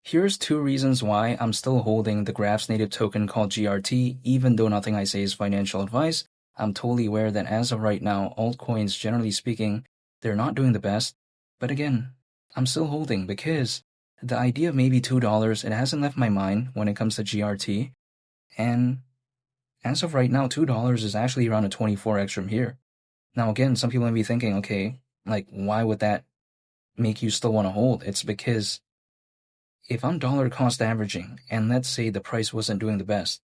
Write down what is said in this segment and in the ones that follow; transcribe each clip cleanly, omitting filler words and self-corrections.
Here's 2 reasons why I'm still holding the Graph's native token called GRT, even though nothing I say is financial advice. I'm totally aware that as of right now, altcoins, generally speaking, they're not doing the best. But again, I'm still holding because the idea of maybe $2, it hasn't left my mind when it comes to GRT. And as of right now, $2 is actually around a 24x from here. Now, again, some people may be thinking, okay, like, why would that make you still want to hold? It's because if I'm dollar cost averaging and let's say the price wasn't doing the best,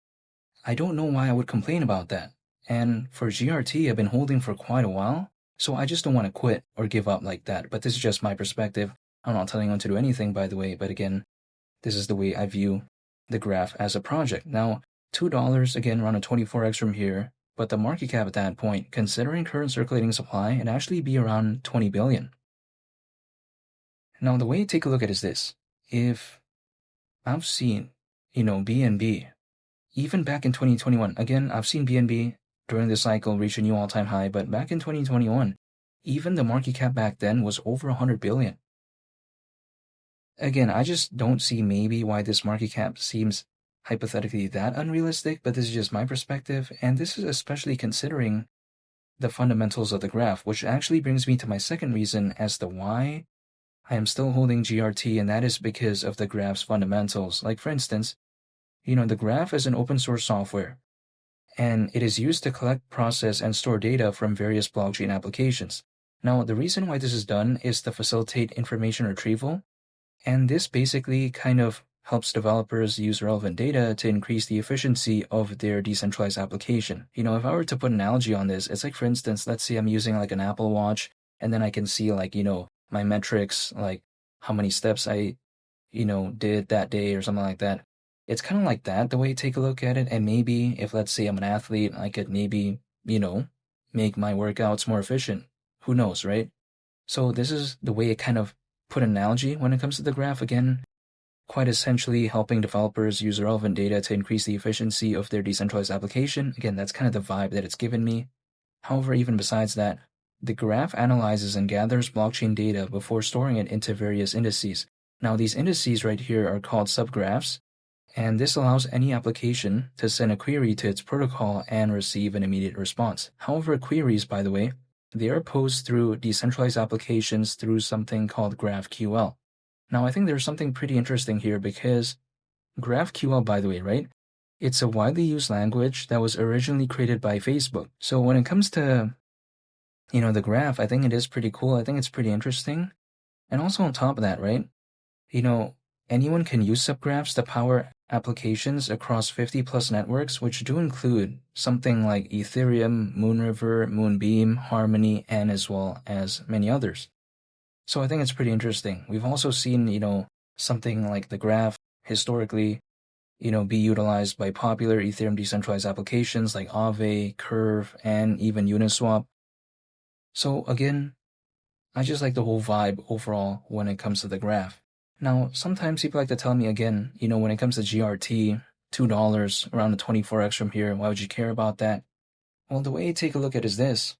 I don't know why I would complain about that. And for GRT, I've been holding for quite a while, so I just don't want to quit or give up like that. But this is just my perspective. I'm not telling anyone to do anything, by the way, but again, this is the way I view the graph as a project. Now, $2, again, around a 24x from here, but the market cap at that point, considering current circulating supply, it'd actually be around 20 billion. Now, the way to take a look at it is this. If I've seen, BNB, even back in 2021, again, I've seen BNB during the cycle reach a new all-time high, but back in 2021, even the market cap back then was over 100 billion. Again, I just don't see maybe why this market cap seems hypothetically that unrealistic, but this is just my perspective, and this is especially considering the fundamentals of the graph, which actually brings me to my second reason as to why I am still holding GRT, and that is because of the graph's fundamentals. Like, for instance, the graph is an open source software, and it is used to collect, process, and store data from various blockchain applications. Now, the reason why this is done is to facilitate information retrieval, and this basically kind of helps developers use relevant data to increase the efficiency of their decentralized application. If I were to put an analogy on this, it's like, for instance, let's say I'm using like an Apple Watch, and then I can see like, my metrics, like how many steps I, did that day or something like that. It's kind of like that, the way you take a look at it. And maybe if, let's say, I'm an athlete, I could maybe, make my workouts more efficient. Who knows, right? So this is the way it kind of put an analogy when it comes to the graph. Again, quite essentially helping developers use relevant data to increase the efficiency of their decentralized application. Again, that's kind of the vibe that it's given me. However, even besides that, the graph analyzes and gathers blockchain data before storing it into various indices. Now, these indices right here are called subgraphs, and this allows any application to send a query to its protocol and receive an immediate response. However, queries, by the way, they are posed through decentralized applications through something called GraphQL. Now, I think there's something pretty interesting here because GraphQL, by the way, right? It's a widely used language that was originally created by Facebook. So when it comes to the graph, I think it is pretty cool. I think it's pretty interesting. And also on top of that, right? Anyone can use subgraphs to power applications across 50 plus networks, which do include something like Ethereum, Moonriver, Moonbeam, Harmony, and as well as many others. So I think it's pretty interesting. We've also seen, something like the graph historically, be utilized by popular Ethereum decentralized applications like Aave, Curve, and even Uniswap. So again, I just like the whole vibe overall when it comes to the graph. Now, sometimes people like to tell me again, when it comes to GRT, $2, around the 24x from here, why would you care about that? Well, the way you take a look at it is this.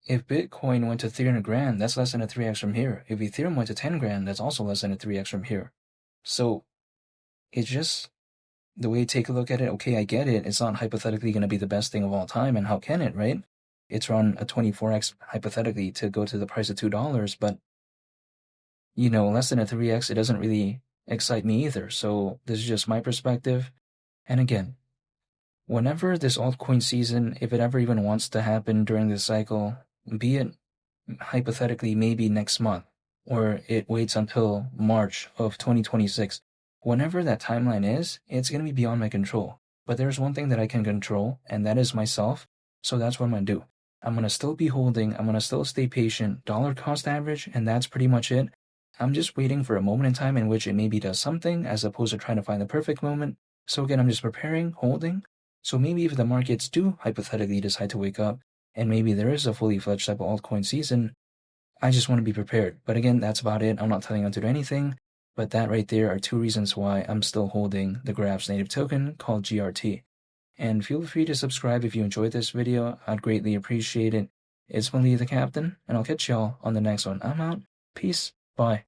If Bitcoin went to 300 grand, that's less than a 3x from here. If Ethereum went to 10 grand, that's also less than a 3x from here. So it's just the way you take a look at it. Okay, I get it. It's not hypothetically going to be the best thing of all time. And how can it, right? It's around a 24x hypothetically to go to the price of $2, but less than a 3x, it doesn't really excite me either. So this is just my perspective. And again, whenever this altcoin season, if it ever even wants to happen during this cycle, be it hypothetically maybe next month, or it waits until March of 2026, whenever that timeline is, it's going to be beyond my control. But there's one thing that I can control, and that is myself. So that's what I'm going to do. I'm going to still be holding, I'm going to still stay patient, dollar cost average, and that's pretty much it. I'm just waiting for a moment in time in which it maybe does something as opposed to trying to find the perfect moment. So again, I'm just preparing, holding. So maybe if the markets do hypothetically decide to wake up and maybe there is a fully fledged type of altcoin season, I just want to be prepared. But again, that's about it. I'm not telling you to do anything, but that right there are 2 reasons why I'm still holding the Graph's native token called GRT. And feel free to subscribe if you enjoyed this video. I'd greatly appreciate it. It's Mali the Captain, and I'll catch y'all on the next one. I'm out. Peace. Bye.